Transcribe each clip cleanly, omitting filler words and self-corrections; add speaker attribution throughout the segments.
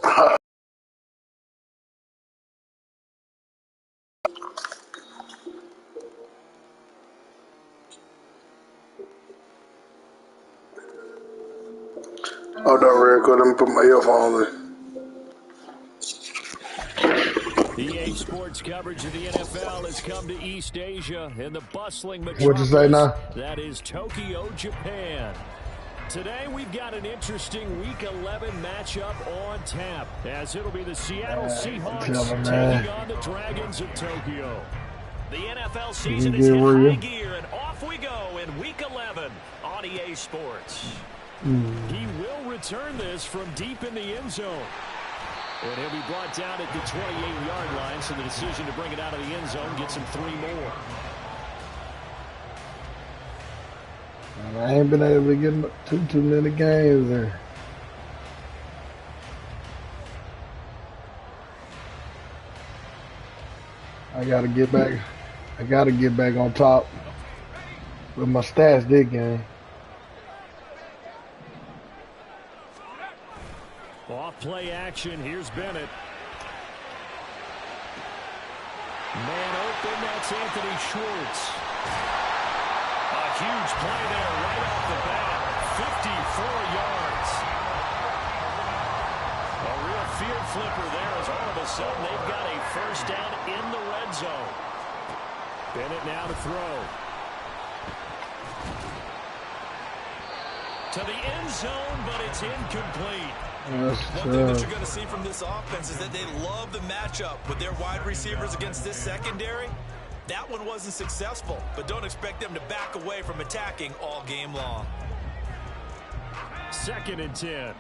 Speaker 1: Hold on real quick, let me put my earphones in.
Speaker 2: EA Sports coverage of the NFL has come to East Asia in the bustling metropolis.
Speaker 1: What'd you say now?
Speaker 2: That is Tokyo, Japan. Today we've got an interesting Week 11 matchup on tap, as it'll be the Seattle Seahawks taking on the Dragons of Tokyo. The NFL season is in high gear, and off we go in Week 11 on EA Sports. He will return this from deep in the end zone. And he'll be brought down at the 28-yard line, so the decision to bring it out of the end zone gets him 3 more.
Speaker 1: I ain't been able to get too many games there. I gotta get back on top with my stats this game.
Speaker 2: Off play action. Here's Bennett. Man open. That's Anthony Schwartz. A huge play there right off the bat. 54 yards. A real field flipper there as all of a sudden they've got a first down in the red zone. Bennett now to throw. To the end zone, but it's incomplete.
Speaker 3: One thing that you're going to see from this offense is that they love the matchup with their wide receivers against this secondary. That one wasn't successful, but don't expect them to back away from attacking all game long.
Speaker 2: 2nd and 10.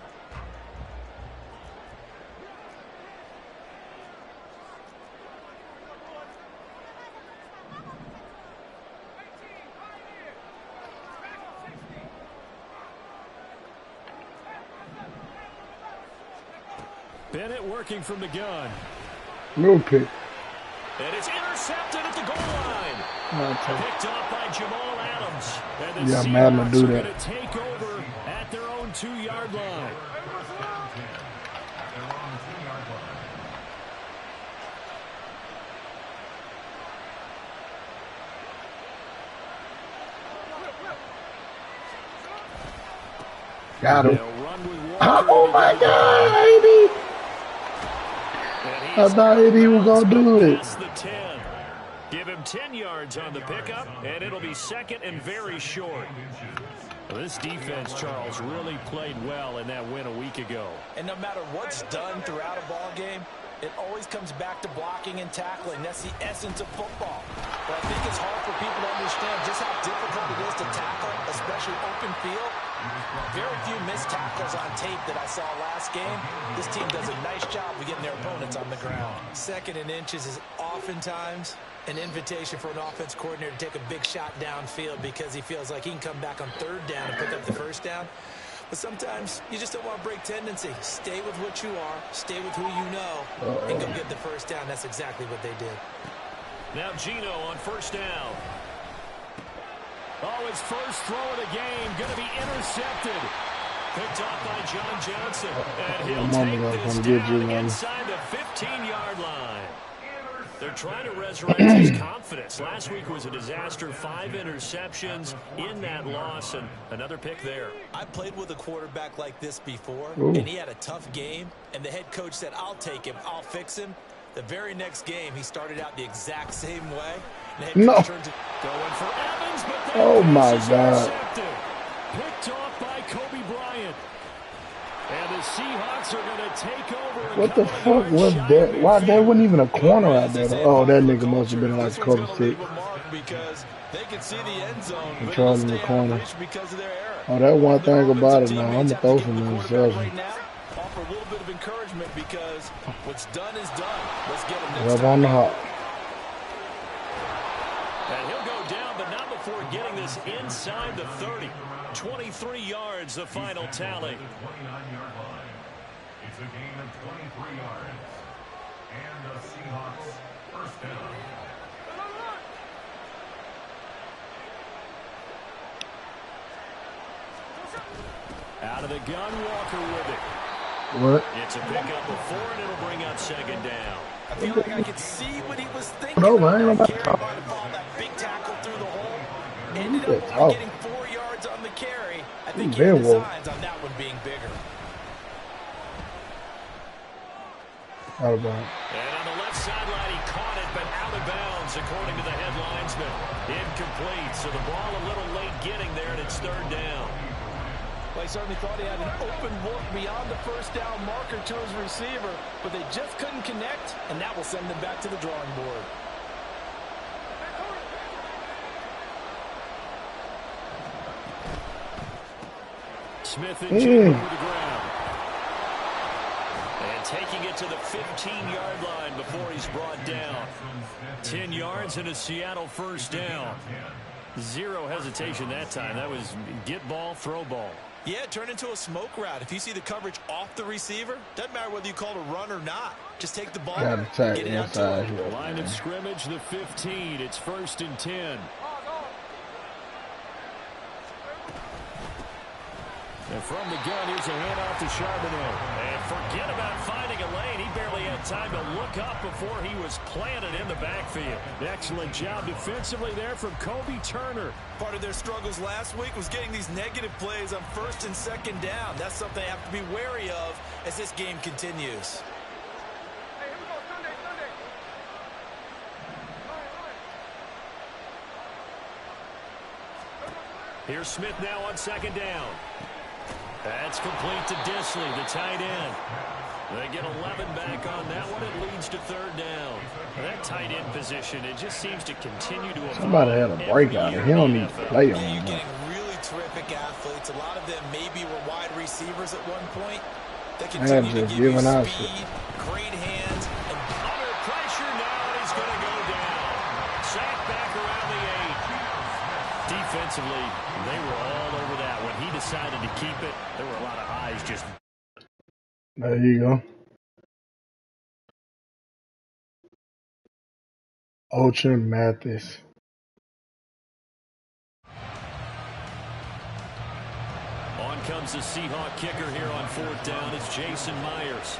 Speaker 2: Bennett working from the gun.
Speaker 1: No pick.
Speaker 2: And it's intercepted at the goal line. Picked off by Jamal Adams. And the
Speaker 1: Madden do that.
Speaker 2: Going to take over at their own 2-yard line.
Speaker 1: Got him. Oh my God, AD! I thought AD was going to do it.
Speaker 2: Give him 10 yards on the pickup, and it'll be 2nd and very short. Well, this defense, Charles, really played well in that win a week ago.
Speaker 3: And no matter what's done throughout a ball game, it always comes back to blocking and tackling. That's the essence of football. But I think it's hard for people to understand just how difficult it is to tackle, especially open field. Very few missed tackles on tape that I saw last game. This team does a nice job of getting their opponents on the ground. 2nd and inches is oftentimes an invitation for an offense coordinator to take a big shot downfield because he feels like he can come back on 3rd down and pick up the 1st down. But sometimes you just don't want to break tendency. Stay with what you are, stay with who you know, and go get the 1st down. That's exactly what they did.
Speaker 2: Now Gino on 1st down. Oh, his first throw of the game going to be intercepted. Picked off by John Johnson. And he'll take this down inside the 15-yard line. They're trying to resurrect his confidence. Last week was a disaster. 5 interceptions in that loss, and another pick there.
Speaker 3: I played with a quarterback like this before, and he had a tough game, and the head coach said, I'll take him, I'll fix him. The very next game, he started out the exact same way.
Speaker 1: No.
Speaker 3: Going
Speaker 2: for Evans, but
Speaker 1: oh, my God.
Speaker 2: Picked off by Kobe Bryant. And the Seahawks are going to take over.
Speaker 1: What the fuck was that? Why, there wasn't even a corner out there. Oh, that nigga must have been like cover 6. Controlling the corner. Oh, that one thing about it now. I'm going to throw some interceptions.
Speaker 3: Offer a little bit of encouragement because what's done is done. Let's get him next
Speaker 1: time. On the hop.
Speaker 2: And he'll go down, but not before getting this inside the 30. 23 yards, the final tally.
Speaker 4: It's a gain of 23 yards. And the Seahawks 1st down.
Speaker 2: Out of the gun, Walker with it.
Speaker 1: What?
Speaker 2: It's a pickup of 4, and it'll bring up second down.
Speaker 3: I feel like I could see what he was thinking.
Speaker 1: No, man, ain't
Speaker 3: That
Speaker 1: nobody
Speaker 3: carry by the ball, that big tackle through the hole. Ended up only getting 4 yards on the carry. I think he had designs on that one being bigger.
Speaker 1: Out of bounds.
Speaker 2: And on the left sideline, he caught it, but out of bounds, according to the head linesman. Incomplete, so the ball a little late getting there, and it's third down.
Speaker 3: Well, he certainly thought he had an open look beyond the first down marker to his receiver, but they just couldn't connect, and that will send them back to the drawing board.
Speaker 2: Smith and Jim over the ground. And taking it to the 15-yard line before he's brought down. 10 yards and a Seattle first down. Zero hesitation that time. That was get ball, throw ball.
Speaker 3: Yeah, turn into a smoke route. If you see the coverage off the receiver, doesn't matter whether you call it a run or not. Just take the ball, get it out to him.
Speaker 2: Line of scrimmage, the 15. It's 1st and 10. And from the gun, here's a handoff to Charbonnet. And forget about finding a lane. He barely had time to look up before he was planted in the backfield. Excellent job defensively there from Kobe Turner.
Speaker 3: Part of their struggles last week was getting these negative plays on 1st and 2nd down. That's something they have to be wary of as this game continues.
Speaker 2: Here's Smith now on 2nd down. That's complete to Disley, the tight end. They get 11 back on that one. It leads to 3rd down. That tight end position, it just seems to continue to evolve.
Speaker 1: Somebody had a breakout. He don't need to play on
Speaker 3: You're
Speaker 1: him.
Speaker 3: getting really terrific athletes. A lot of them maybe were wide receivers at one point. They continue to give you speed, great hands, and
Speaker 2: under pressure now, and he's going to go down. Sacked back around the 8. Defensively, they were all over that. When he decided to keep it, there were a lot of eyes just...
Speaker 1: There you go. Ocean Mathis.
Speaker 2: On comes the Seahawk kicker here on 4th down. It's Jason Myers.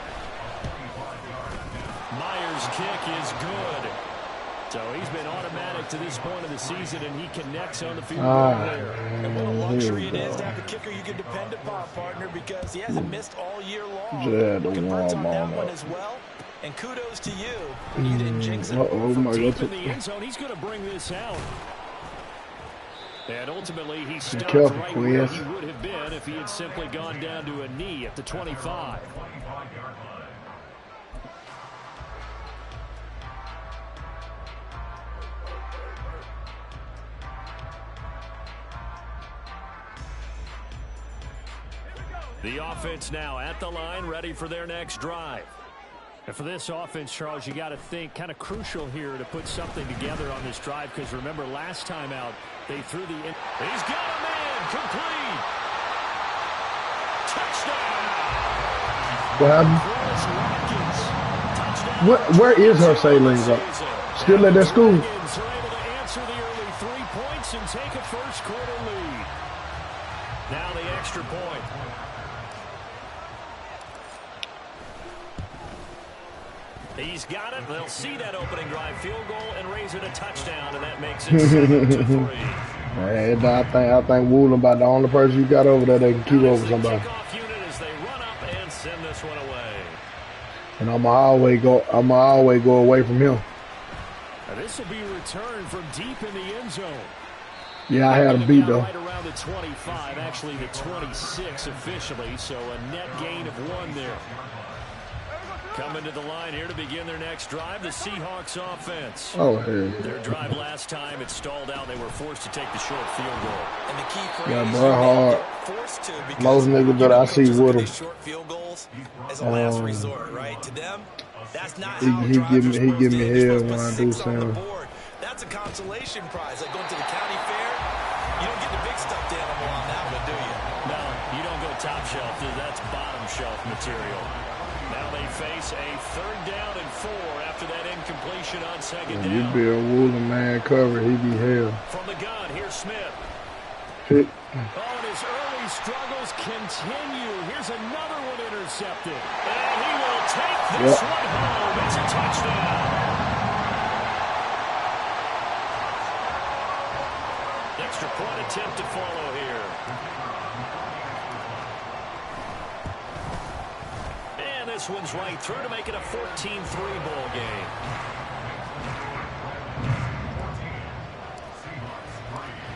Speaker 2: Myers' kick is good. So he's been automatic to this point of the season, and he connects on the field there.
Speaker 3: And what a luxury it is to have a kicker you can depend upon, partner, because he hasn't missed all year long. Converts on that one as well. And kudos to you. You didn't jinx it.
Speaker 2: From deep in the end zone, he's going to bring this out. And ultimately, he stopped right where he would have been if he had simply gone down to a knee at the 25. The offense now at the line, ready for their next drive. And for this offense, Charles, you got to think kind of crucial here to put something together on this drive, because remember last time out, they threw the... He's got a man, complete! Touchdown!
Speaker 1: Where is her sailing? Still at that school?
Speaker 2: Are able to answer the early 3 points and take a first quarter lead. Now the extra point. He's got it. They'll see that opening drive field goal and raise it a touchdown, and that makes it 7-3.
Speaker 1: Man, I think Woolen about the only person you got over there that can keep over somebody.
Speaker 2: Kickoff unit as they run up and send this one away.
Speaker 1: And I'ma always go away from him.
Speaker 2: Now this will be returned from deep in the end zone.
Speaker 1: Yeah, I had him beat though.
Speaker 2: Right around the 25, actually the 26 officially, so a net gain of 1 there. Coming to the line here to begin their next drive, the Seahawks offense.
Speaker 1: Oh, hey.
Speaker 2: Their drive last time, it stalled out. They were forced to take the short field goal.
Speaker 3: And the key phrase,
Speaker 1: yeah, bro, hard.
Speaker 3: Forced to, because
Speaker 1: most niggas that I see with him.
Speaker 3: Short field goals as a last resort, right? To them, that's not
Speaker 1: he
Speaker 3: how
Speaker 1: give me hell when I do something.
Speaker 3: That's a consolation prize, like going to the county fair. You don't get the big stuffed animal on that one, do you?
Speaker 2: No, you don't go top shelf. That's bottom shelf material. Now they face a 3rd down and 4 after that incompletion on 2nd down.
Speaker 1: You be a Woolen man cover, he be hell.
Speaker 2: From the gun, here's Smith.
Speaker 1: pick.
Speaker 2: Oh, and his early struggles continue. Here's another one intercepted. And he will take this one home. It's a touchdown. Extra point attempt to follow here. And this one's right through to make it a 14-3 ball game.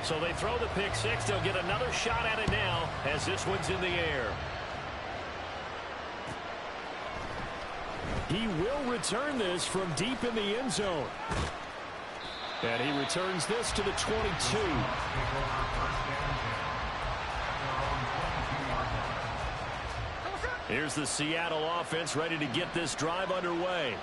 Speaker 2: So they throw the pick six. They'll get another shot at it now as this one's in the air. He will return this from deep in the end zone. And he returns this to the 22. Here's the Seattle offense ready to get this drive underway.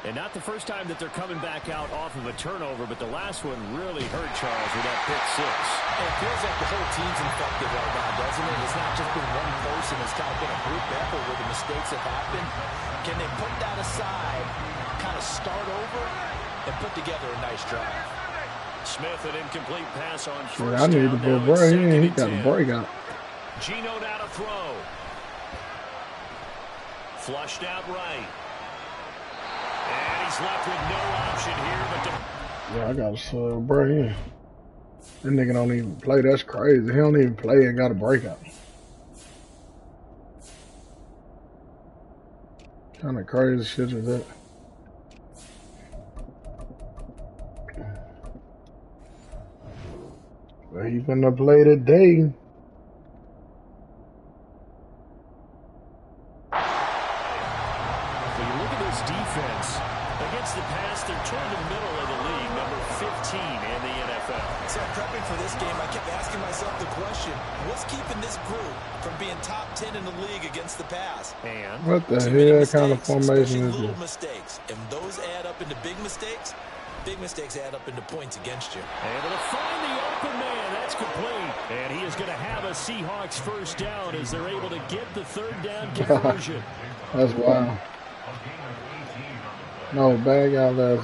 Speaker 2: And not the first time that they're coming back out off of a turnover, but the last one really hurt Charles with that pick six.
Speaker 3: It feels like the whole team's infected right now, doesn't it? It's not just been one person. It's kind of been a group effort where the mistakes have happened. Can they put that aside, kind of start over, and put together a nice drive?
Speaker 2: Smith, an incomplete pass on
Speaker 1: I
Speaker 2: first
Speaker 1: need to
Speaker 2: down.
Speaker 1: go break. He got a break out.
Speaker 2: Geno now to throw. Flushed out right. And he's left with no option here but to...
Speaker 1: Yeah, I got a sub break. That nigga don't even play. That's crazy. He don't even play and got a breakout. Kind of crazy shit is that. Well, he gonna play today.
Speaker 2: The pass, they're toward the middle of the league, number 15 in the NFL.
Speaker 3: So prepping for this game, I kept asking myself the question, what's keeping this group from being top 10 in the league against the pass?
Speaker 2: And
Speaker 1: what the hell kind of formation is
Speaker 3: little
Speaker 1: this?
Speaker 3: Mistakes, and those add up into big mistakes. Big mistakes add up into points against you.
Speaker 2: Able to find the open man. That's complete. And he is going to have a Seahawks first down as they're able to get the third down conversion.
Speaker 1: That's wild. No, bag out there. I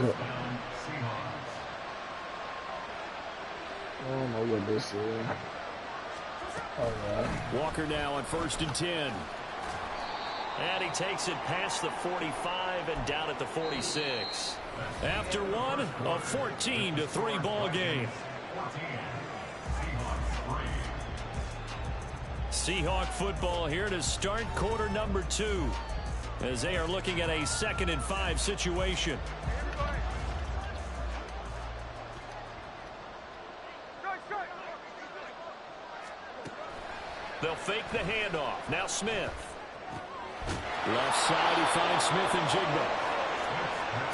Speaker 1: don't know what this is. All right.
Speaker 2: Walker now on 1st and 10. And he takes it past the 45 and down at the 46. After one, a 14-3 ball game. Seahawk football here to start quarter number 2. As they are looking at a 2nd and 5 situation. They'll fake the handoff. Now Smith. Left side, he finds Smith and Jigba.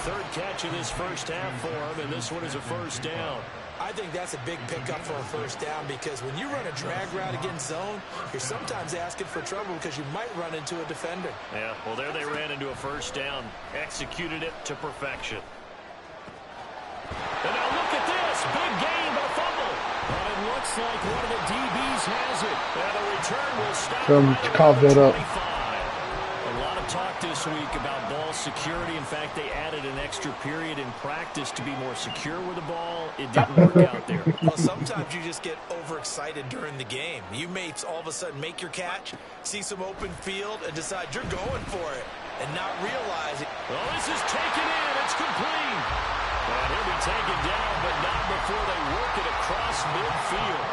Speaker 2: 3rd catch in this first half for him, and this one is a first down.
Speaker 3: I think that's a big pickup for a first down because when you run a drag route against zone, you're sometimes asking for trouble because you might run into a defender.
Speaker 2: Yeah, well, there they ran into a first down. Executed it to perfection. And now look at this. Big gain, but a fumble. And it looks like one of the DBs has it. And the return will stop.
Speaker 1: Cough that up.
Speaker 2: A lot of talk this week about ball security. In fact, they added an extra period in practice to be more secure with the ball. It didn't work out there.
Speaker 3: Well, sometimes you just get overexcited during the game. You may all of a sudden make your catch, see some open field, and decide you're going for it, and not realize it.
Speaker 2: Well, this is taken in. It's complete. And he'll be taken down, but not before they work it across midfield.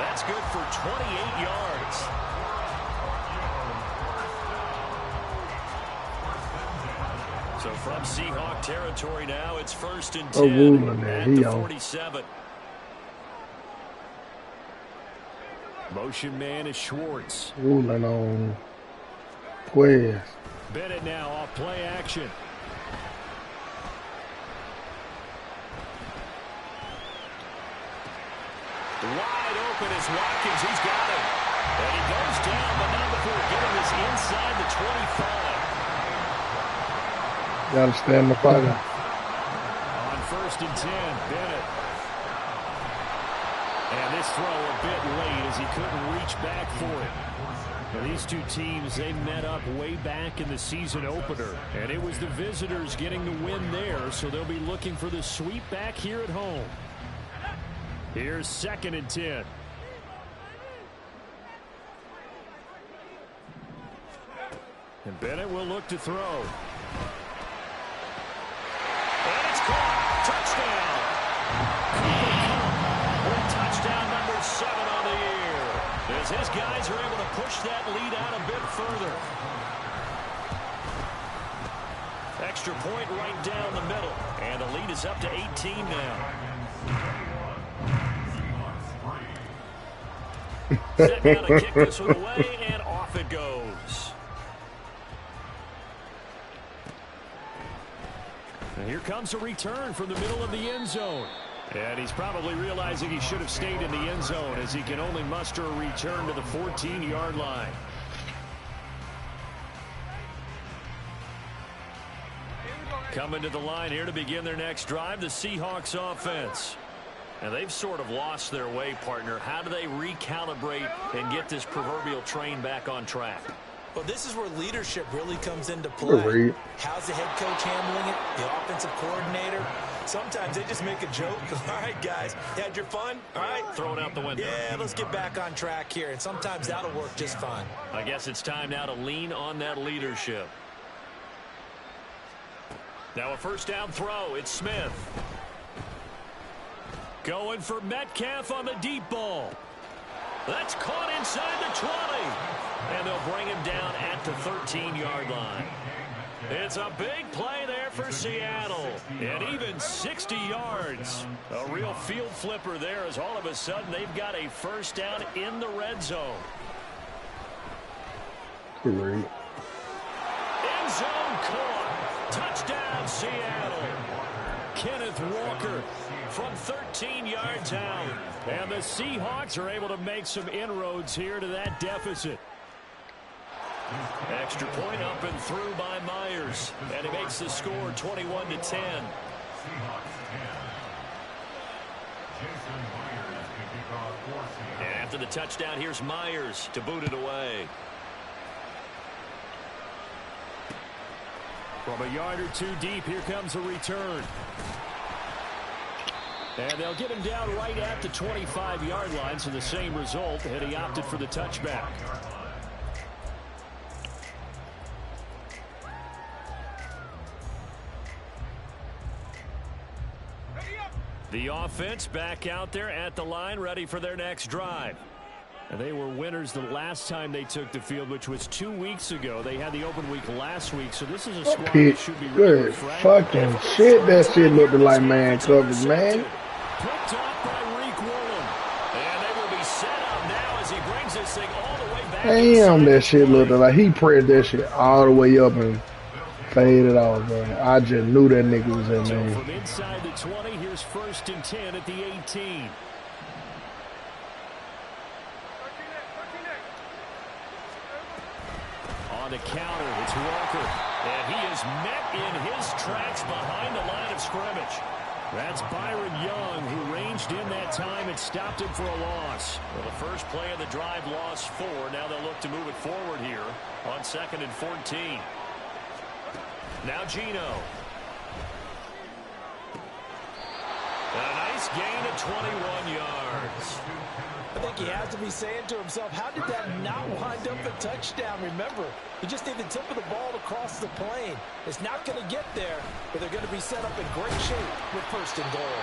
Speaker 2: That's good for 28 yards. So from Seahawk territory now, it's 1st and 10 at the 47. Motion man is Schwartz.
Speaker 1: Ruling on Quez.
Speaker 2: Bennett now off play action. Wide open is Watkins. He's got it. And he goes down, but not before getting this inside the 25.
Speaker 1: Got to stand the fighter.
Speaker 2: On 1st and 10, Bennett. And this throw a bit late as he couldn't reach back for it. Now, these two teams, they met up way back in the season opener. And it was the visitors getting the win there, so they'll be looking for the sweep back here at home. Here's 2nd and 10. And Bennett will look to throw. And it's caught. Touchdown. With touchdown number 7 on the year. As his guys are able to push that lead out a bit further. Extra point right down the middle. And the lead is up to 18 now. Set down to kick this one away, and off it goes. And here comes a return from the middle of the end zone. And he's probably realizing he should have stayed in the end zone as he can only muster a return to the 14-yard line. Coming to the line here to begin their next drive, the Seahawks offense. And they've sort of lost their way, partner. How do they recalibrate and get this proverbial train back on track?
Speaker 3: Well, this is where leadership really comes into play.
Speaker 1: Right.
Speaker 3: How's the head coach handling it? The offensive coordinator? Sometimes they just make a joke. All right, guys, you had your fun? All right.
Speaker 2: Throw it out the window.
Speaker 3: Yeah, let's get back on track here. And sometimes that'll work just fine.
Speaker 2: I guess it's time now to lean on that leadership. Now a first down throw. It's Smith. Going for Metcalf on the deep ball. That's caught inside the 20. And they'll bring him down at the 13-yard line. It's a big play there for Seattle. And even 60 yards. A real field flipper there as all of a sudden they've got a first down in the red zone.
Speaker 1: Right.
Speaker 2: End zone caught. Touchdown Seattle. Kenneth Walker from 13 yards out. And the Seahawks are able to make some inroads here to that deficit. Extra point up and through by Myers. And he makes the score 21-10. And after the touchdown, here's Myers to boot it away. From a yard or two deep, here comes a return. And they'll get him down right at the 25-yard line, so the same result, and he opted for the touchback. The offense back out there at the line, ready for their next drive. And they were winners the last time they took the field, which was 2 weeks ago. They had the open week last week, so this is a squad that should be really fresh.
Speaker 1: Fucking shit, that shit looked like man coverage, man.
Speaker 2: Picked off by Reek Woolen. And they will be set up now as he brings this thing all the way back.
Speaker 1: Damn, that shit looked like he pressed that shit all the way up and faded off, bro. I just knew that nigga was in
Speaker 2: So
Speaker 1: there.
Speaker 2: from inside the 20, here's 1st and 10 at the 18. On the counter, it's Walker. And he is met in his tracks behind the line of scrimmage. That's Byron Young, who ranged in that time and stopped him for a loss. Well, the first play of the drive lost 4. Now they'll look to move it forward here on 2nd and 14. Now Gino. A nice gain of 21 yards.
Speaker 3: I think he has to be saying to himself, how did that not wind up a touchdown? Remember, he just needed the tip of the ball to cross the plane. It's not going to get there, but they're going to be set up in great shape with 1st and goal.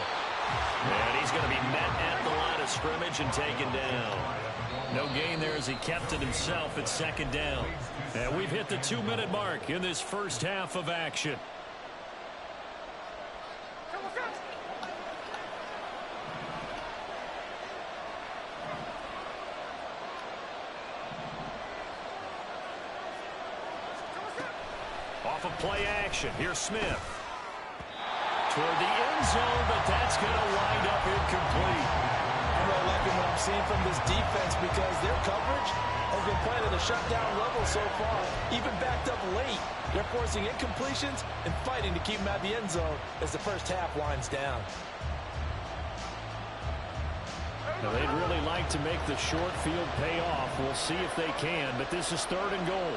Speaker 2: And he's going to be met at the line of scrimmage and taken down. No gain there as he kept it himself at 2nd down. And we've hit the 2-minute mark in this first half of action. Off of play action, here's Smith. Toward the end zone, but that's going to wind up incomplete.
Speaker 3: I'm really liking what I'm seeing from this defense because their coverage has been playing at a shutdown level so far. Even backed up late, they're forcing incompletions and fighting to keep them out of the end zone as the first half winds down.
Speaker 2: Now, they'd really like to make the short field pay off. We'll see if they can, but this is 3rd and goal.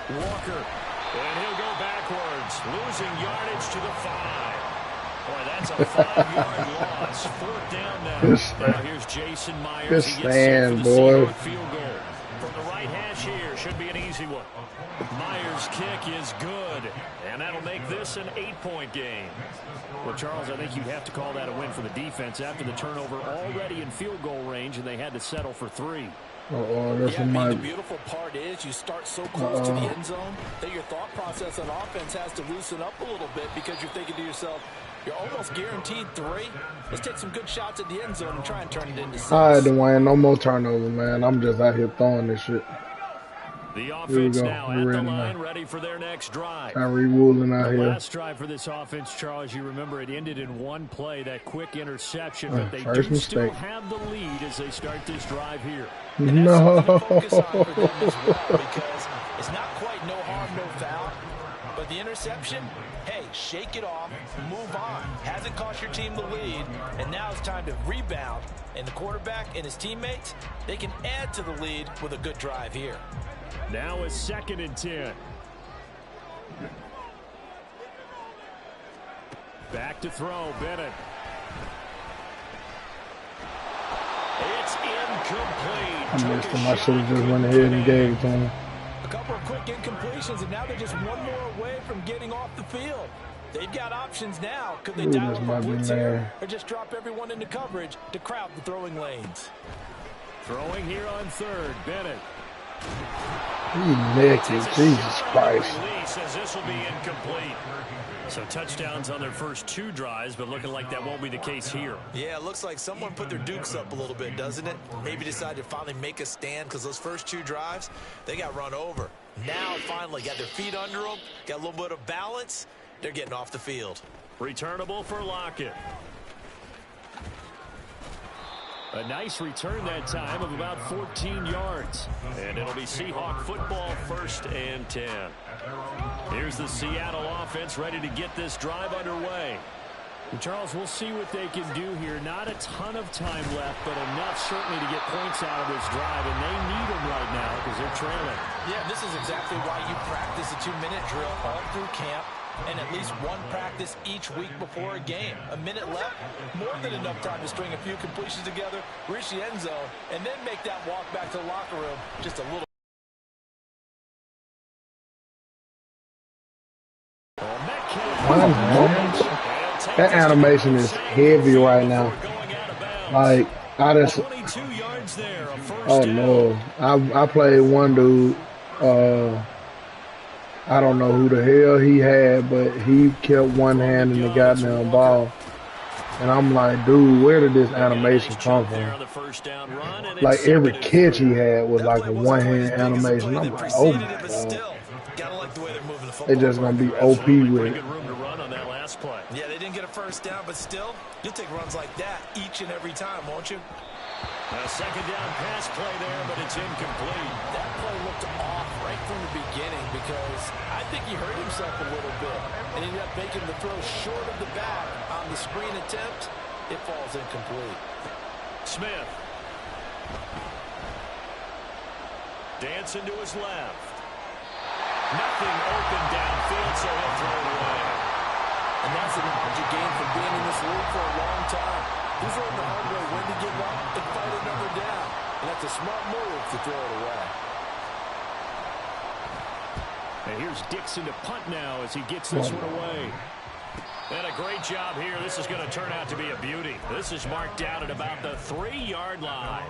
Speaker 2: Walker, and he'll go backwards, losing yardage to the 5. Boy, that's a 5-yard loss. 4th down now. Now here's Jason Myers.
Speaker 1: Good stand, boy.
Speaker 2: Field goal. From the right hash here, kick is good, and that'll make this an 8-point game. Well, Charles, I think you'd have to call that a win for the defense after the turnover already in field goal range, and they had to settle for 3.
Speaker 3: The beautiful part is you start so close to the end zone that your thought process on offense has to loosen up a little bit because you're thinking to yourself, you're almost guaranteed 3. Let's take some good shots at the end zone and try and turn it into 6.
Speaker 1: All right, Dwayne, no more turnovers, man. I'm just out here throwing this shit.
Speaker 2: The offense now at the line, ready for their next drive.
Speaker 1: Tyree Woolen out here.
Speaker 2: Last drive for this offense, Charles, you remember it ended in one play, that quick interception, but they do still have the lead as they start this drive here.
Speaker 1: No.
Speaker 3: Focus on for them as well, because it's not quite no harm, no foul. But the interception, hey, shake it off, move on. Hasn't cost your team the lead, and now it's time to rebound. And the quarterback and his teammates, they can add to the lead with a good drive here.
Speaker 2: Now it's 2nd and 10. Back to throw, Bennett. It's incomplete.
Speaker 1: I missed him. I should have just went ahead and gave it to him.
Speaker 3: A couple of quick incompletions, and now they're just one more away from getting off the field. They've got options now. Could they dial up a blitz here or just drop everyone into coverage to crowd the throwing lanes?
Speaker 2: Throwing here on 3rd, Bennett.
Speaker 1: He naked, Jesus Christ.
Speaker 2: Says this will be incomplete. So touchdowns on their first 2 drives, but looking like that won't be the case here.
Speaker 3: Yeah, it looks like someone put their dukes up a little bit, doesn't it? Maybe decided to finally make a stand because those first 2 drives, they got run over. Now finally got their feet under them, got a little bit of balance. They're getting off the field.
Speaker 2: Returnable for Lockett. A nice return that time of about 14 yards. And it'll be Seahawk football, 1st and 10. Here's the Seattle offense ready to get this drive underway. And Charles, we'll see what they can do here. Not a ton of time left, but enough certainly to get points out of this drive. And they need them right now because they're trailing.
Speaker 3: Yeah, this is exactly why you practice a 2-minute drill all through camp. And at least one practice each week before a game. A minute left, more than enough time to string a few completions together, reach the end zone, and then make that walk back to the locker room just a little.
Speaker 1: That animation is heavy right now. Like, I just. Oh no. I played one dude. I don't know who the hell he had, but he kept one hand in the goddamn ball. And I'm like, dude, where did this animation come from? Like, every catch he had was like a one-hand animation. I'm like, oh my God. They're just going to be OP with it.
Speaker 3: Yeah, they didn't get a first down, but still, you'll take runs like that each and every time, won't you?
Speaker 2: A 2nd down pass play there, but it's incomplete.
Speaker 3: That play looked off right from the beginning because I think he hurt himself a little bit and ended up making the throw short of the back on the screen attempt. It falls incomplete.
Speaker 2: Smith. Dancing to his left. Nothing open downfield, so he'll throw it away.
Speaker 3: And that's an advantage you gain from being in this league for a long time. He's learned the hard way when to give up and fight another down. And that's a smart move to throw it away.
Speaker 2: And here's Dixon to punt now as he gets this one away. And a great job here. This is going to turn out to be a beauty. This is marked out at about the 3-yard line.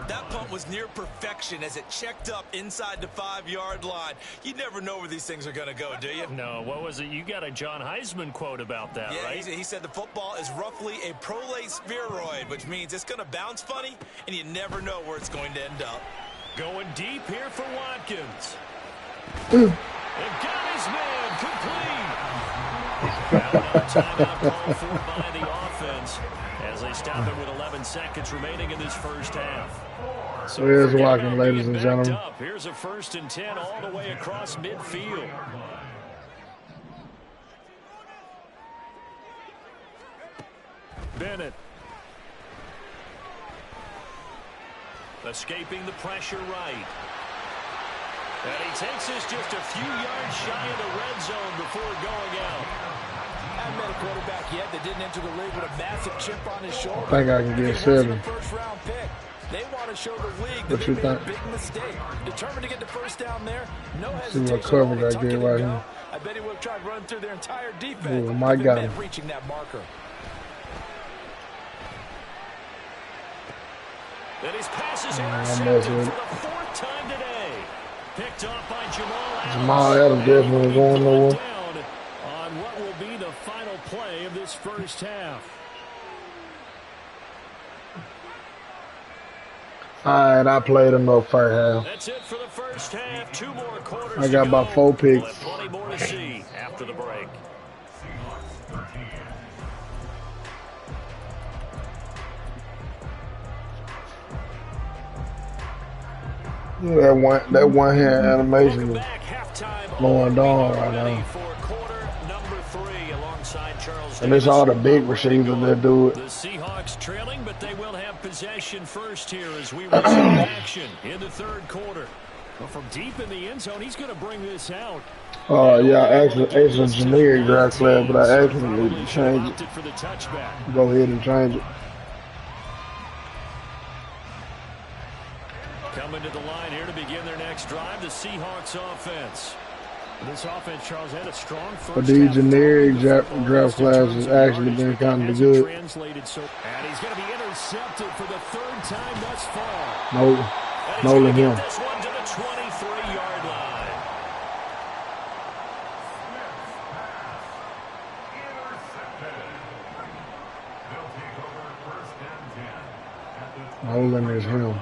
Speaker 3: That punt was near perfection as it checked up inside the 5-yard line. You never know where these things are going to go, do you?
Speaker 2: No, what was it? You got a John Heisman quote about that, right?
Speaker 3: He said the football is roughly a prolate spheroid, which means it's going to bounce funny, and you never know where it's going to end up.
Speaker 2: Going deep here for Watkins. And got his man complete. Timeout called for by the offense as they stop it with 11 seconds remaining in this first half.
Speaker 1: So here's Watkins, ladies and gentlemen.
Speaker 2: Here's a 1st and 10 all the way across midfield. Bennett. Escaping the pressure right. And he takes this just a few yards shy of the red zone before going out.
Speaker 3: I haven't met a quarterback yet that didn't enter the league with a massive chip on his shoulder.
Speaker 1: I think I can get 7.
Speaker 3: First-round pick. They want to show the league that
Speaker 1: What
Speaker 3: they
Speaker 1: you
Speaker 3: made
Speaker 1: think?
Speaker 3: a big mistake. Determined to get the first down there. No
Speaker 1: See what
Speaker 3: hesitation.
Speaker 1: coverage I
Speaker 3: Tuck
Speaker 1: get
Speaker 3: it and
Speaker 1: right
Speaker 3: go.
Speaker 1: here.
Speaker 3: I bet he would have tried running through their entire defense
Speaker 1: Ooh,
Speaker 3: if
Speaker 1: Mike
Speaker 3: it
Speaker 1: got
Speaker 3: meant
Speaker 1: him.
Speaker 3: reaching that marker.
Speaker 2: And his pass is
Speaker 1: I'm
Speaker 2: intercepted
Speaker 1: messing with
Speaker 2: for
Speaker 1: it.
Speaker 2: the 4th time today. Picked off by Jamal Adams.
Speaker 1: Jamal Adams definitely going nowhere.
Speaker 2: Down on what will be the final play of this first half.
Speaker 1: Alright, I played enough first half.
Speaker 2: That's it for the first half. 2 more quarters
Speaker 1: I got
Speaker 2: to
Speaker 1: about
Speaker 2: go.
Speaker 1: 4
Speaker 2: We'll
Speaker 1: picks.
Speaker 2: have plenty more to see after the break.
Speaker 1: That one hand animation is
Speaker 2: Back, halftime
Speaker 1: going down right
Speaker 2: ready
Speaker 1: now.
Speaker 2: for quarter number 3 alongside Charles
Speaker 1: And it's all the big receivers that do it.
Speaker 2: The Seahawks trailing, but they will have possession first here as we resume action in the 3rd quarter. Well, from deep in the end zone, he's going to bring this out.
Speaker 1: Yeah, I actually it's a generic draft class, but I actually need to change it.
Speaker 2: For the touchback.
Speaker 1: Go ahead and change it.
Speaker 2: Coming to the line here to begin their next drive, the Seahawks offense. This offense, Charles, had a strong first
Speaker 1: But these
Speaker 2: half.
Speaker 1: generic draft classes actually been kind of good.
Speaker 2: And he's going to be intercepted for the 3rd time thus far.
Speaker 1: No, him.
Speaker 2: This one to the 23-yard line.
Speaker 1: Nolan is him.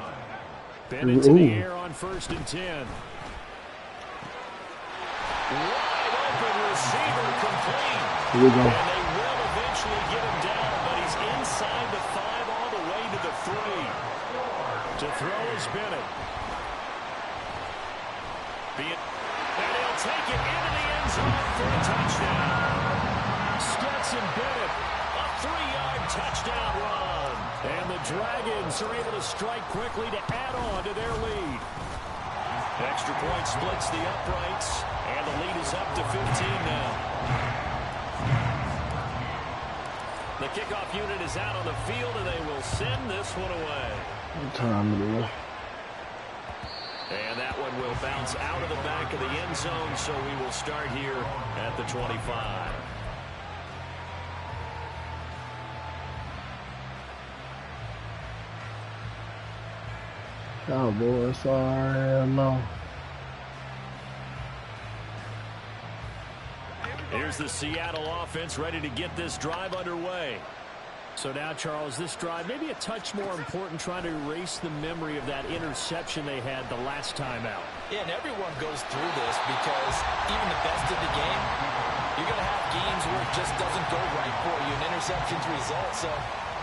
Speaker 2: Bennett to the air on 1st and 10. Wide open receiver complete.
Speaker 1: Here we go.
Speaker 2: And they will eventually get him down, but he's inside the 5 all the way to the 3. To throw is Bennett. And he'll take it into the end zone for a touchdown. Stetson Bennett, a 3-yard touchdown run. And the Dragons are able to strike quickly to add on to their lead. Extra point splits the uprights, and the lead is up to 15 now. The kickoff unit is out on the field, and they will send this one away.
Speaker 1: What time it is?
Speaker 2: And that one will bounce out of the back of the end zone, so we will start here at the 25.
Speaker 1: Oh boy, sorry, no.
Speaker 2: Here's the Seattle offense ready to get this drive underway. So now, Charles, this drive maybe a touch more important, trying to erase the memory of that interception they had the last time out.
Speaker 3: Yeah, and everyone goes through this because even the best of the game, you're going to have games where it just doesn't go right for you, and interceptions result. So,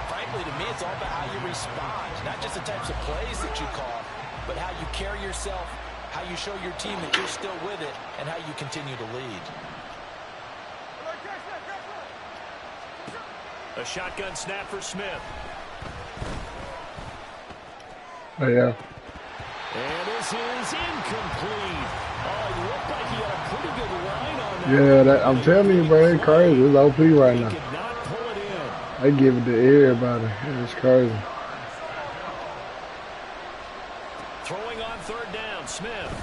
Speaker 3: frankly, to me, it's all about how you respond, not just the types of plays that you call, but how you carry yourself, how you show your team that you're still with it, and how you continue to lead.
Speaker 2: A shotgun snap for Smith.
Speaker 1: Oh, yeah.
Speaker 2: And this is incomplete. Oh, it looked like he had a pretty good line on that.
Speaker 1: Yeah, I'm telling you, bro, it's crazy. It's OP right now.
Speaker 2: He could not pull it in.
Speaker 1: I give it to everybody. It's crazy.
Speaker 2: Throwing on 3rd down, Smith.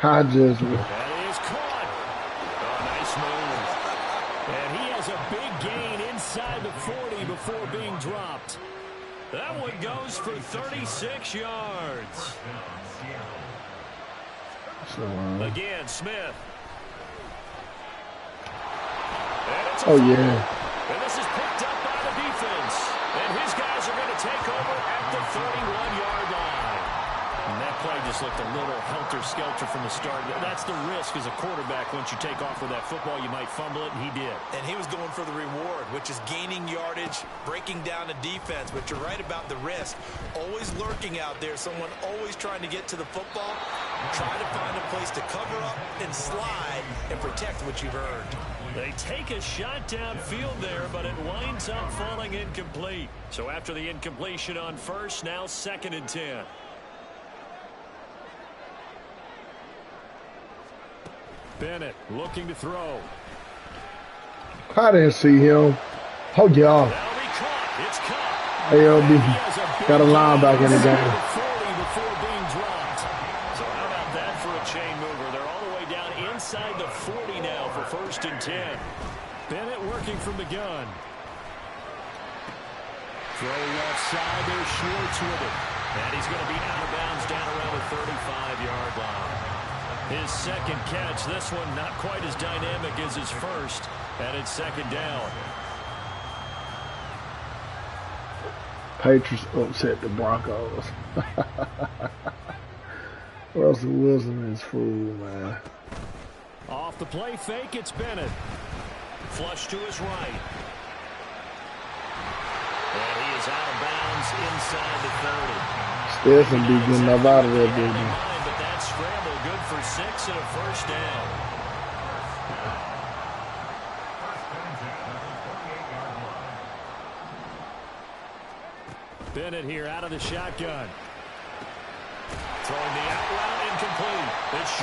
Speaker 1: I just...
Speaker 2: That is caught. Oh, nice move. And he has a big gain inside the 40 before being dropped. That one goes for 36 yards. Again, Smith.
Speaker 1: Oh, yeah.
Speaker 2: And this is picked up by the defense. And his guys are going to take over at the 31-yard line. And that play just looked a little helter-skelter from the start. That's the risk as a quarterback. Once you take off with that football, you might fumble it, and he did.
Speaker 3: And he was going for the reward, which is gaining yardage, breaking down the defense. But you're right about the risk. Always lurking out there, someone always trying to get to the football. Try to find a place to cover up and slide and protect what you've earned.
Speaker 2: They take a shot downfield there, but it winds up falling incomplete. So after the incompletion on 1st, now 2nd and 10. Bennett looking to throw.
Speaker 1: I didn't see him. Oh, yeah.
Speaker 2: That'll be caught. It's caught.
Speaker 1: ALB got a linebacker in the game.
Speaker 2: Before being dropped. So how about that for a chain mover? They're all the way down inside the 40 now for 1st and 10. Bennett working from the gun. Throwing offside, there's Schwartz with it. And he's going to be out of bounds down around the 35-yard line. His second catch, this one not quite as dynamic as his first, and it's 2nd down.
Speaker 1: Patriots upset the Broncos. Russell Wilson is fool, man.
Speaker 2: Off the play fake, it's Bennett. Flush to his right. And he is out of bounds inside the 30.
Speaker 1: Stetson be getting up out of there, baby.
Speaker 2: But that scramble good for 6 and a 1st down. Bennett here out of the shotgun. Throwing the out route incomplete.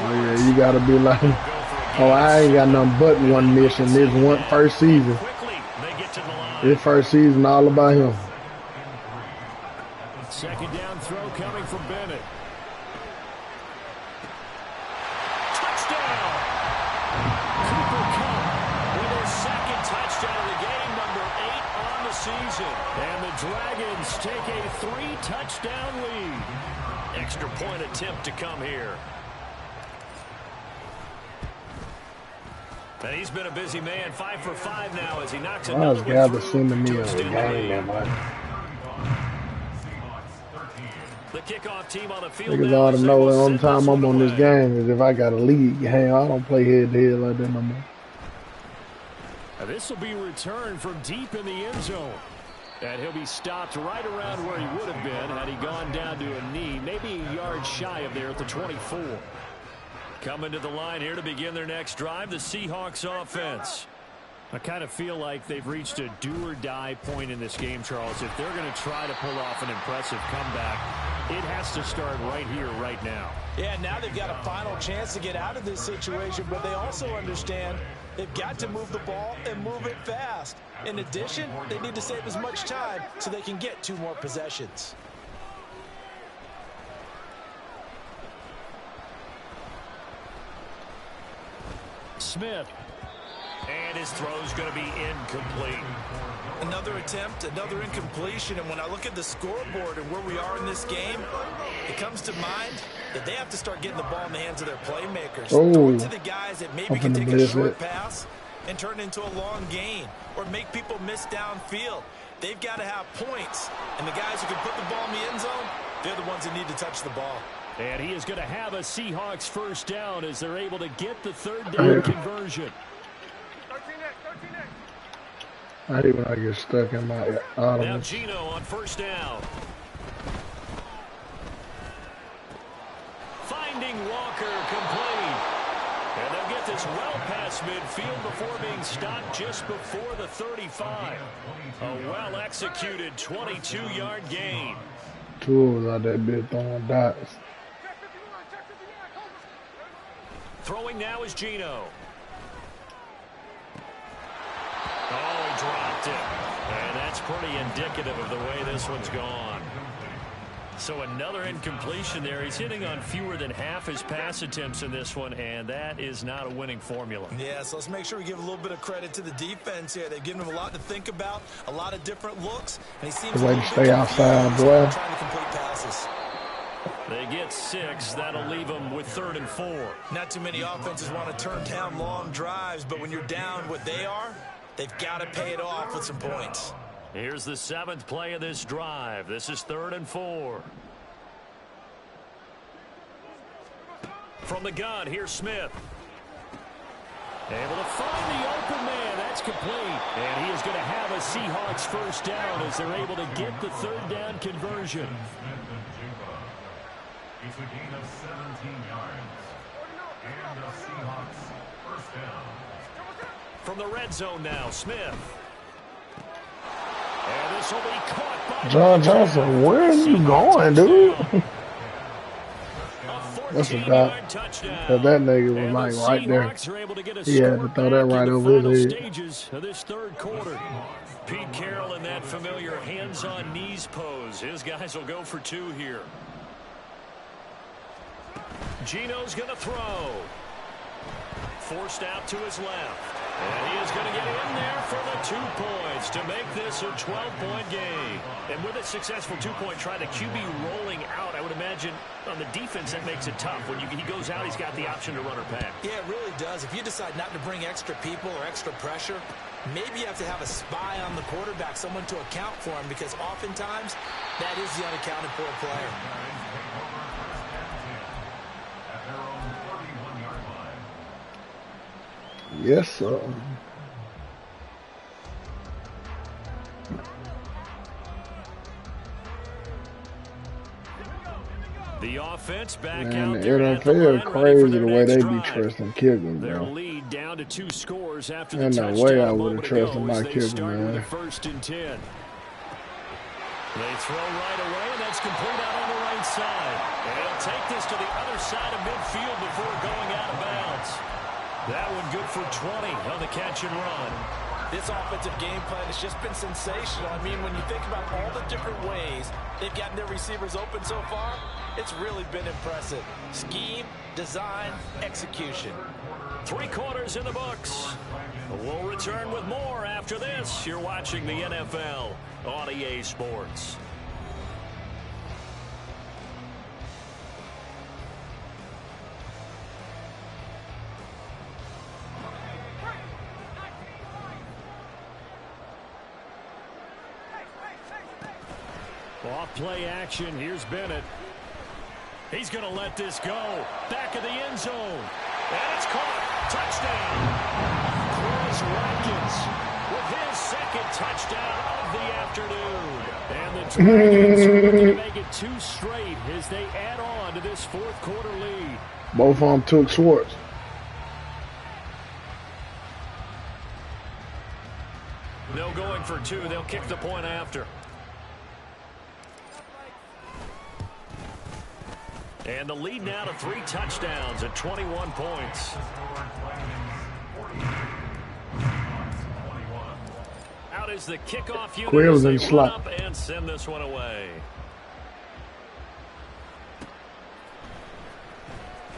Speaker 1: Oh yeah, you gotta be like, oh, I ain't got nothing but one mission. This one first season. This first season all about him.
Speaker 2: 2nd down throw coming from Bennett. Touchdown! Cooper Kupp with his 2nd touchdown of the game, number 8 on the season. And the Dragons take a 3-touchdown lead. Extra point attempt to come here. And he's been a busy man, 5 for 5 now as he knocks another one through
Speaker 1: sending me
Speaker 2: to
Speaker 1: a
Speaker 2: extend the
Speaker 1: game,
Speaker 2: lead.
Speaker 1: man.
Speaker 2: The kickoff team on the field.
Speaker 1: Niggas ought to know the only time I'm on this game is if I got a league game. I don't play head-to-head like that no more.
Speaker 2: This will be returned from deep in the end zone. And he'll be stopped right around where he would have been had he gone down to a knee, maybe a yard shy of there at the 24. Coming to the line here to begin their next drive, the Seahawks offense. I kind of feel like they've reached a do-or-die point in this game, Charles. If they're going to try to pull off an impressive comeback, it has to start right here, right now.
Speaker 3: Yeah, now they've got a final chance to get out of this situation, but they also understand they've got to move the ball and move it fast. In addition, they need to save as much time so they can get 2 more possessions.
Speaker 2: Smith. And his throw's going to be incomplete.
Speaker 3: Another attempt, another incompletion, and when I look at the scoreboard and where we are in this game, it comes to mind that they have to start getting the ball in the hands of their playmakers. Throw it to the guys that maybe can take a short pass and turn it into a long gain or make people miss downfield. They've got to have points, and the guys who can put the ball in the end zone, they're the ones that need to touch the ball.
Speaker 2: And he is going to have a Seahawks 1st down as they're able to get the 3rd down conversion.
Speaker 1: I hate when I get stuck in my auto.
Speaker 2: Now Gino on 1st down. Finding Walker complete. And they'll get this well past midfield before being stopped just before the 35. A well-executed 22-yard gain.
Speaker 1: Tools out that bit throwing dots.
Speaker 2: Throwing now is Gino. Oh, he dropped it. And that's pretty indicative of the way this one's gone. So another incompletion there. He's hitting on fewer than half his pass attempts in this one, and that is not a winning formula.
Speaker 3: Yeah, so let's make sure we give a little bit of credit to the defense here. They've given him a lot to think about, a lot of different looks, and he seems
Speaker 1: to stay outside, boy.
Speaker 3: Trying to complete passes.
Speaker 2: They get 6. That'll leave them with 3rd and 4.
Speaker 3: Not too many offenses want to turn down long drives, but when you're down what they are, they've got to pay it off with some points.
Speaker 2: Here's the 7th play of this drive. This is 3rd and 4. From the gun, here's Smith. Able to find the open man. That's complete. And he is going to have a Seahawks 1st down as they're able to get the 3rd down conversion.
Speaker 4: It's a gain of 17 yards. And the Seahawks 1st down.
Speaker 2: From the red zone now, Smith. And this will be caught by
Speaker 1: John Johnson. Where are you going, dude? That's a dot. Because that nigga was like right there. He had to throw that right over his head.
Speaker 2: Stages of this 3rd quarter. Pete Carroll in that familiar hands-on knees pose. His guys will go for 2 here. Gino's going to throw. Forced out to his left. And he is going to get in there for the 2 points to make this a 12-point game. And with a successful 2-point try, the QB rolling out, I would imagine on the defense that makes it tough. When he goes out, he's got the option to run or pass.
Speaker 3: Yeah, it really does. If you decide not to bring extra people or extra pressure, maybe you have to have a spy on the quarterback, someone to account for him, because oftentimes that is the unaccounted for player.
Speaker 1: Yes, sir.
Speaker 2: The offense back
Speaker 1: Man,
Speaker 2: out
Speaker 1: the
Speaker 2: there at the
Speaker 1: NFL
Speaker 2: line,
Speaker 1: crazy the way they be
Speaker 2: drive.
Speaker 1: trusting kickers,
Speaker 2: Their
Speaker 1: bro.
Speaker 2: lead down to 2 scores after the
Speaker 1: Ain't no
Speaker 2: touchdown
Speaker 1: way I
Speaker 2: a
Speaker 1: would have
Speaker 2: moment
Speaker 1: trusted
Speaker 2: ago
Speaker 1: my
Speaker 2: as they
Speaker 1: kicker,
Speaker 2: start with a
Speaker 1: man.
Speaker 2: 1st and 10. They throw right away, and that's complete out on the right side. And he'll take this to the other side of midfield before going out of bounds. That one good for 20 on the catch and run.
Speaker 3: This offensive game plan has just been sensational. I mean, when you think about all the different ways they've gotten their receivers open so far, it's really been impressive. Scheme, design, execution.
Speaker 2: 3 quarters in the books. We'll return with more after this. You're watching the NFL on EA Sports. Off play action. Here's Bennett. He's going to let this go. Back of the end zone. And it's caught. Touchdown. Chris Watkins with his 2nd touchdown of the afternoon. And the Dragons are looking to make it 2 straight as they add on to this 4th quarter lead.
Speaker 1: Both of them took Schwartz.
Speaker 2: They'll going for 2. They'll kick the point after. And the lead now to 3 touchdowns at 21 points. Out is the kickoff unit as they run up and send this one away.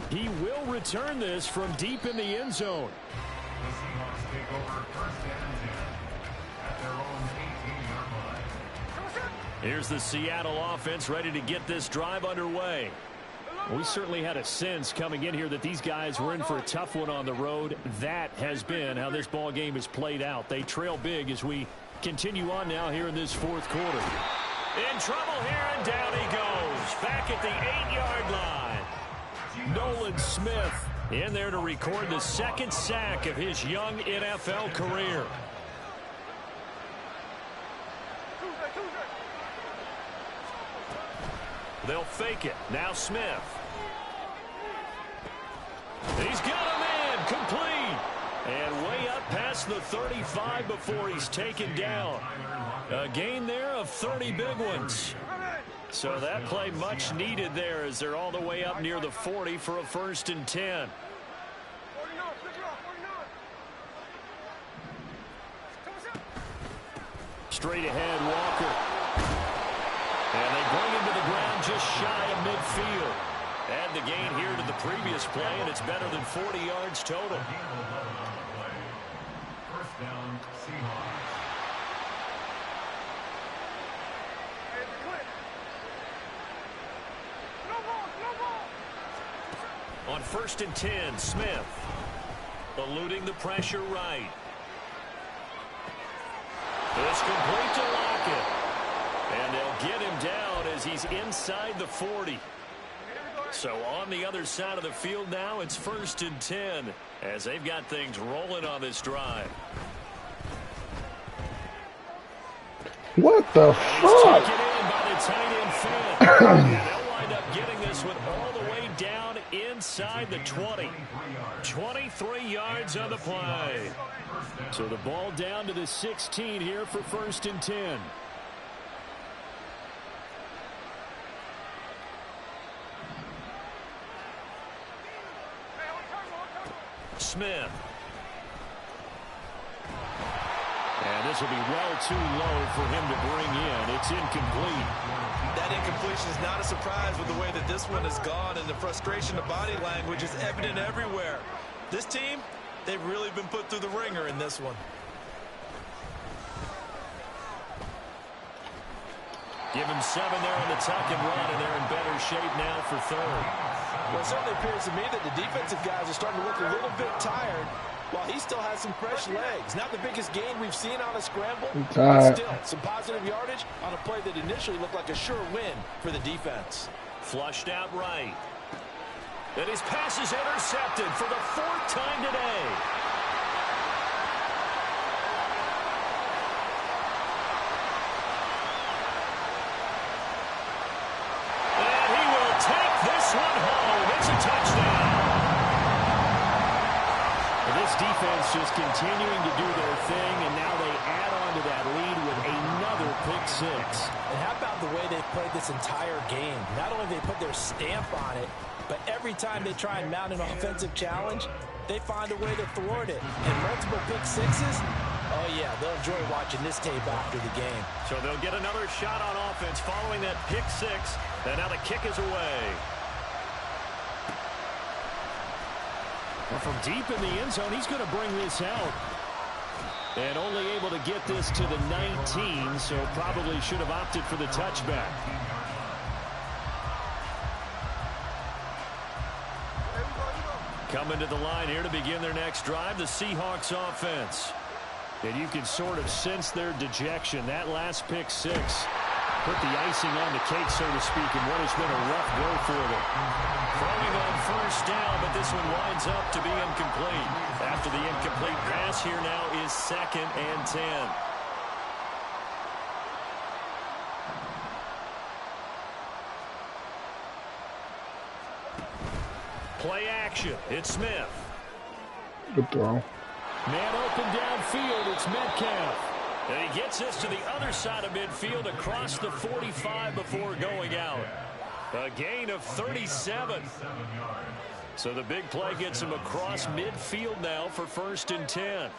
Speaker 2: He will return this from deep in the end zone.
Speaker 4: The Seahawks take over 1st and 10 at their own 18-yard line.
Speaker 2: Here's the Seattle offense ready to get this drive underway. We certainly had a sense coming in here that these guys were in for a tough one on the road. That has been how this ball game has played out. They trail big as we continue on now here in this 4th quarter. In trouble here, and down he goes. Back at the 8-yard line. Nolan Smith in there to record the 2nd sack of his young NFL career. They'll fake it. Now Smith. He's got a man complete. And way up past the 35 before he's taken down. A gain there of 30 big ones. So that play much needed there as they're all the way up near the 40 for a 1st and 10. Straight ahead, Walker. And they bring him to the ground just shy of midfield. Add the gain here to the previous play, and it's better than 40 yards total.
Speaker 4: 1st down, Seahawks.
Speaker 2: On 1st and 10, Smith eluding the pressure right. It's complete to Lockett. And they'll get him down as he's inside the 40. So on the other side of the field now, it's 1st and 10 as they've got things rolling on this drive.
Speaker 1: What the fuck?
Speaker 2: Taken in by the tight end Finn. And they'll wind up getting this one all the way down inside the 20. 23 yards on the play. So the ball down to the 16 here for 1st and 10. Smith. And this will be well too low for him to bring in. It's incomplete.
Speaker 3: That incompletion is not a surprise with the way that this one has gone, and the frustration of body language is evident everywhere. This team, they've really been put through the ringer in this one.
Speaker 2: Give him 7 there on the tuck and run, and they're in better shape now for third.
Speaker 3: Well, it certainly appears to me that the defensive guys are starting to look a little bit tired, while he still has some fresh legs. Not the biggest gain we've seen on a scramble, but still some positive yardage on a play that initially looked like a sure win for the defense.
Speaker 2: Flushed out right. And his pass is intercepted for the 4th time today. And he will take this one home. It's a touchdown. This defense just continuing to do their thing, and now they add on to that lead with another pick 6.
Speaker 3: And how about the way they've played this entire game? Not only have they put their stamp on it, but every time they try and mount an offensive challenge, they find a way to thwart it. And multiple pick 6s, oh yeah, they'll enjoy watching this tape after the game.
Speaker 2: So they'll get another shot on offense following that pick 6, and now the kick is away. Well, from deep in the end zone, he's going to bring this out. And only able to get this to the 19, so probably should have opted for the touchback. Coming to the line here to begin their next drive, the Seahawks offense. And you can sort of sense their dejection. That last pick 6 put the icing on the cake, so to speak, in what has been a rough go for them. Throwing on first down, but this one winds up to be incomplete. After the incomplete pass, here now is 2nd and 10. Play action. It's Smith.
Speaker 1: Good throw.
Speaker 2: Man open downfield. It's Metcalf. And he gets this to the other side of midfield across the 45 before going out. A gain of 37. So the big play gets him across midfield now for 1st and 10.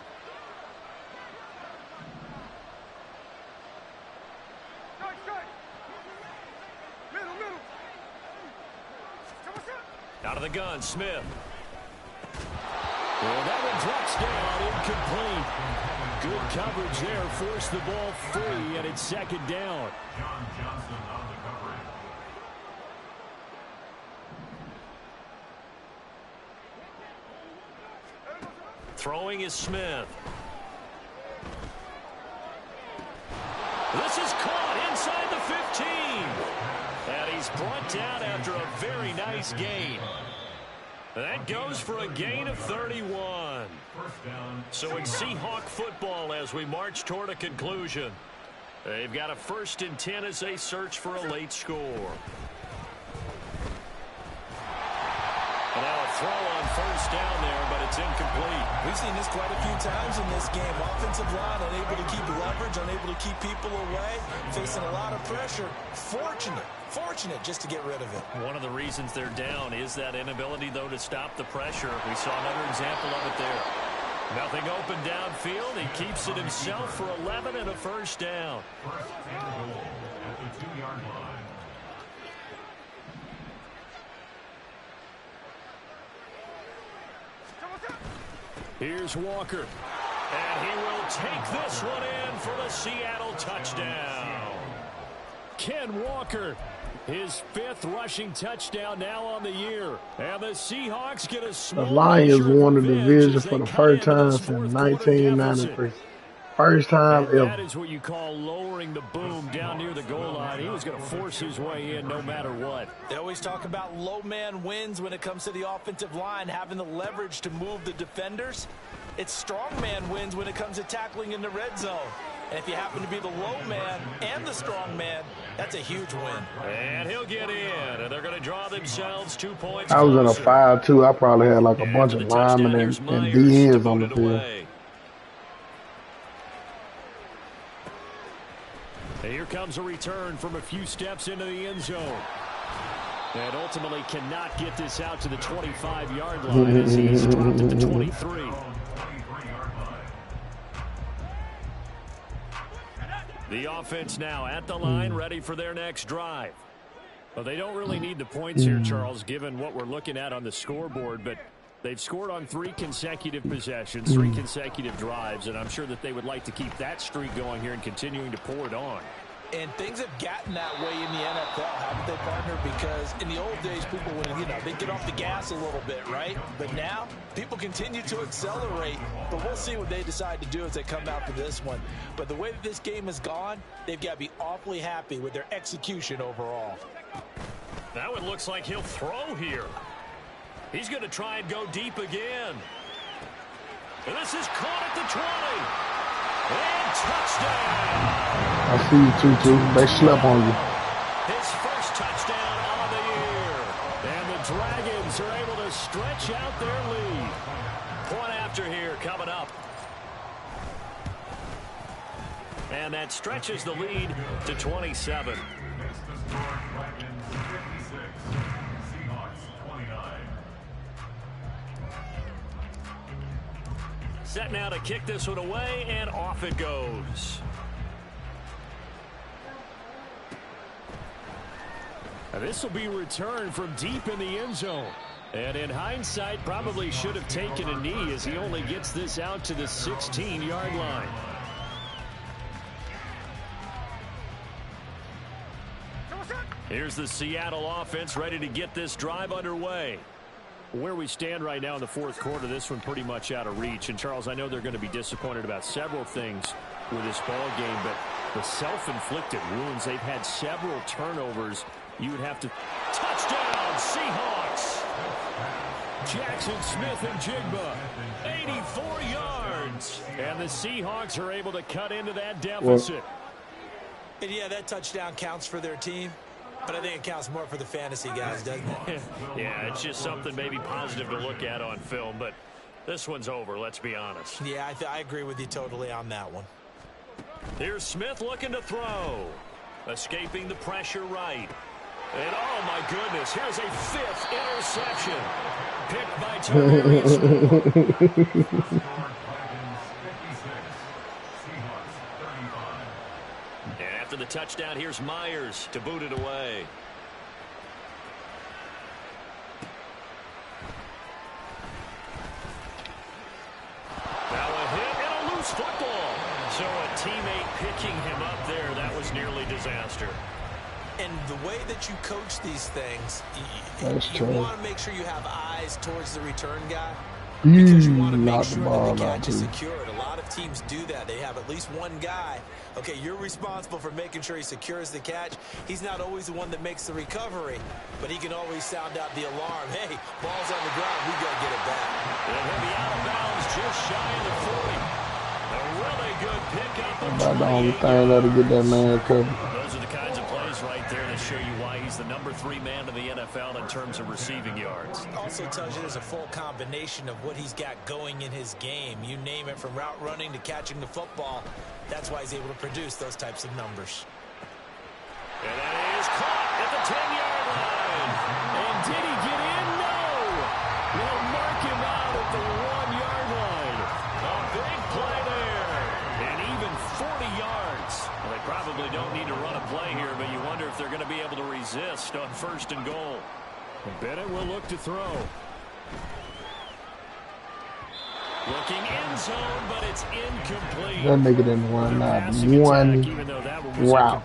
Speaker 2: Out of the gun, Smith. Well, that one drops down, incomplete. Good coverage there, forced the ball free, and it's 2nd down.
Speaker 4: John Johnson on the coverage.
Speaker 2: Throwing is Smith. This is caught inside the 15. And he's brought down after a very nice gain. That goes for a gain of 31. So it's Seahawk football as we march toward a conclusion. They've got a 1st and 10 as they search for a late score. And now a throw on first down there, but it's incomplete.
Speaker 3: We've seen this quite a few times in this game. Offensive line unable to keep leverage, unable to keep people away, facing a lot of pressure. Fortunate just to get rid of it.
Speaker 2: One of the reasons they're down is that inability, though, to stop the pressure. We saw another example of it there. Nothing open downfield. He keeps it himself for 11 and a 1st down.
Speaker 4: 1st and goal at the 2-yard line.
Speaker 2: Here's Walker. And he will take this one in for the Seattle touchdown. Ken Walker, his 5th rushing touchdown now on the year. And the Seahawks get a small.
Speaker 1: The Lions won the division for the first time since 1993. First time ever.
Speaker 2: That is what you call lowering the boom down near the goal line. He was going to force his way in no matter what.
Speaker 3: They always talk about low man wins when it comes to the offensive line, having the leverage to move the defenders. It's strong man wins when it comes to tackling in the red zone. And if you happen to be the low man and the strong man, that's a huge win.
Speaker 2: And he'll get in, and they're going to draw themselves 2 points.
Speaker 1: I was in a 5-2. I probably had like a bunch of linemen and DNs on the field.
Speaker 2: Here comes a return from a few steps into the end zone. And ultimately cannot get this out to the 25-yard line as he's dropped at the 23. The offense now at the line, ready for their next drive. Well, they don't really need the points here, Charles, given what we're looking at on the scoreboard, but they've scored on 3 consecutive possessions, 3 consecutive drives, and I'm sure that they would like to keep that streak going here and continuing to pour it on.
Speaker 3: And things have gotten that way in the NFL, haven't they, partner? Because in the old days, people would, they'd get off the gas a little bit, right? But now, people continue to accelerate. But we'll see what they decide to do as they come out to this one. But the way that this game has gone, they've got to be awfully happy with their execution overall.
Speaker 2: That one looks like he'll throw here. He's going to try and go deep again. And this is caught at the 20. And touchdown.
Speaker 1: I see you, Tutu. They slept on you.
Speaker 2: His first touchdown on the year. And the Dragons are able to stretch out their lead. Point after here coming up. And that stretches the lead to 27. Set now to kick this one away, and off it goes. This will be returned from deep in the end zone. And in hindsight, probably should have taken a knee as he only gets this out to the 16-yard line. Here's the Seattle offense ready to get this drive underway. Where we stand right now in the fourth quarter, this one pretty much out of reach. And, Charles, I know they're going to be disappointed about several things with this ball game, but the self-inflicted wounds, they've had several turnovers. You would have to... Touchdown, Seahawks! Jackson Smith and Jigba, 84 yards. And the Seahawks are able to cut into that deficit.
Speaker 3: And, yeah, that touchdown counts for their team. But I think it counts more for the fantasy guys, doesn't it?
Speaker 2: Yeah, it's just something maybe positive to look at on film, but this one's over, let's be honest.
Speaker 3: Yeah, I agree with you totally on that one.
Speaker 2: Here's Smith looking to throw. Escaping the pressure right. And, oh, my goodness, here's a 5th interception. Picked by Tavarius. After the touchdown, here's Myers to boot it away. Now a hit and a loose football. So a teammate picking him up there, that was nearly disaster.
Speaker 3: And the way that you coach these things, you want to make sure you have eyes towards the return guy. Because you want to make sure that the catch is secured. A lot of teams do that. They have at least one guy. Okay, you're responsible for making sure he secures the catch. He's not always the one that makes the recovery, but he can always sound out the alarm. Hey, ball's on the ground. We got to get it back.
Speaker 2: And he'll be out of bounds just shy of the 40. A really good pickup.
Speaker 1: About the only thing that'll get that man covered.
Speaker 2: Those are the kinds of plays right there that show you why he's the number 3 man in the NFL in terms of receiving yards.
Speaker 3: Also tells you there's a full combination of what he's got going in his game. You name it, from route running to catching the football. That's why he's able to produce those types of numbers.
Speaker 2: And that is caught at the 10-yard line. And did he get in? No. They'll mark him out at the 1-yard line. A big play there. And even 40 yards. Well, they probably don't need to run a play here, but you wonder if they're going to be able to resist on 1st and goal. And Bennett will look to throw. Looking end zone, but it's incomplete.
Speaker 1: That nigga didn't run not one route.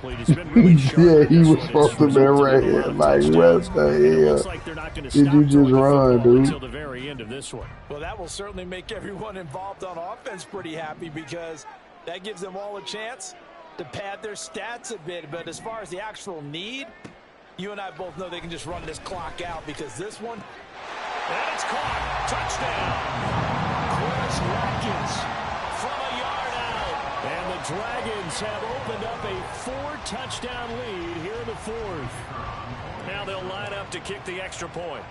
Speaker 2: Really
Speaker 1: yeah, he was supposed to be right here. Like, what the hell did you just run, dude?
Speaker 2: Until the very end of this one.
Speaker 3: Well, that will certainly make everyone involved on offense pretty happy, because that gives them all a chance to pad their stats a bit. But as far as the actual need, you and I both know they can just run this clock out, because this one...
Speaker 2: And it's caught. Touchdown. Chris Watkins from a yard out. And the Dragons have opened up a 4-touchdown lead here in the 4th. Now they'll line up to kick the extra point.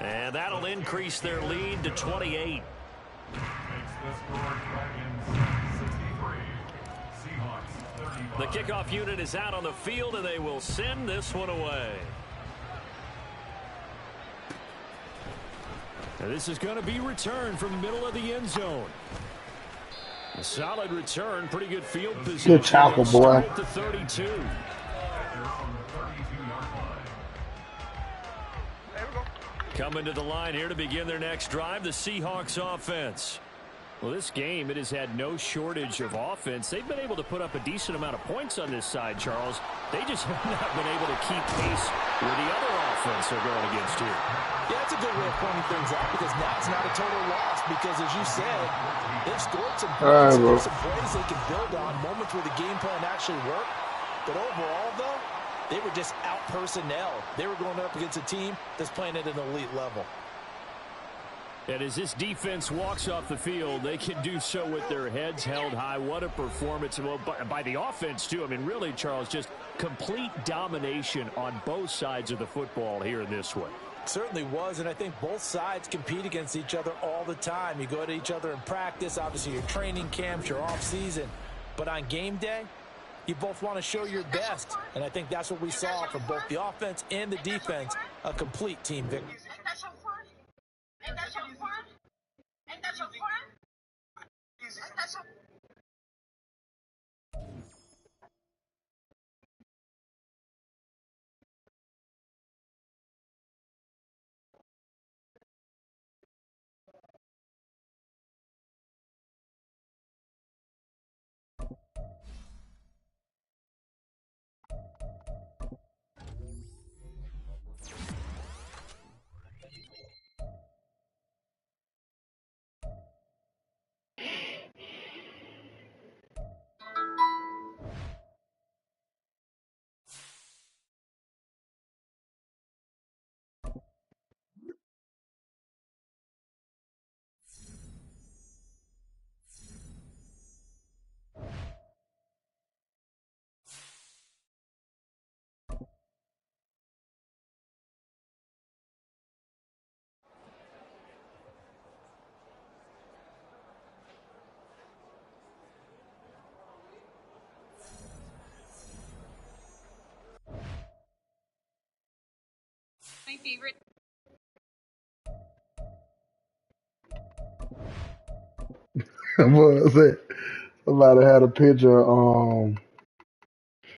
Speaker 2: And that'll increase their lead to 28. The kickoff unit is out on the field, and they will send this one away. Now this is going to be returned from the middle of the end zone. A solid return, pretty good field position.
Speaker 1: Good tackle, boy.
Speaker 2: At the 32. Coming to the line here to begin their next drive, the Seahawks offense. Well, this game, it has had no shortage of offense. They've been able to put up a decent amount of points on this side, Charles. They just have not been able to keep pace with the other offense they're going against here.
Speaker 3: Yeah, that's a good way of pointing things out because now it's not a total loss because, as you said, they've scored some points and there's some plays they can build on, moments where the game plan actually worked. But overall, though, they were just out-personnel. They were going up against a team that's playing at an elite level.
Speaker 2: And as this defense walks off the field, they can do so with their heads held high. What a performance by the offense, too. I mean, really, Charles, just complete domination on both sides of the football here in this one.
Speaker 3: Certainly was, and I think both sides compete against each other all the time. You go to each other in practice, obviously your training camps, your off-season. But on game day, you both want to show your best, and I think that's what we saw from both the offense and the defense, a complete team victory.
Speaker 5: My favorite.
Speaker 1: What was it? Somebody had a picture.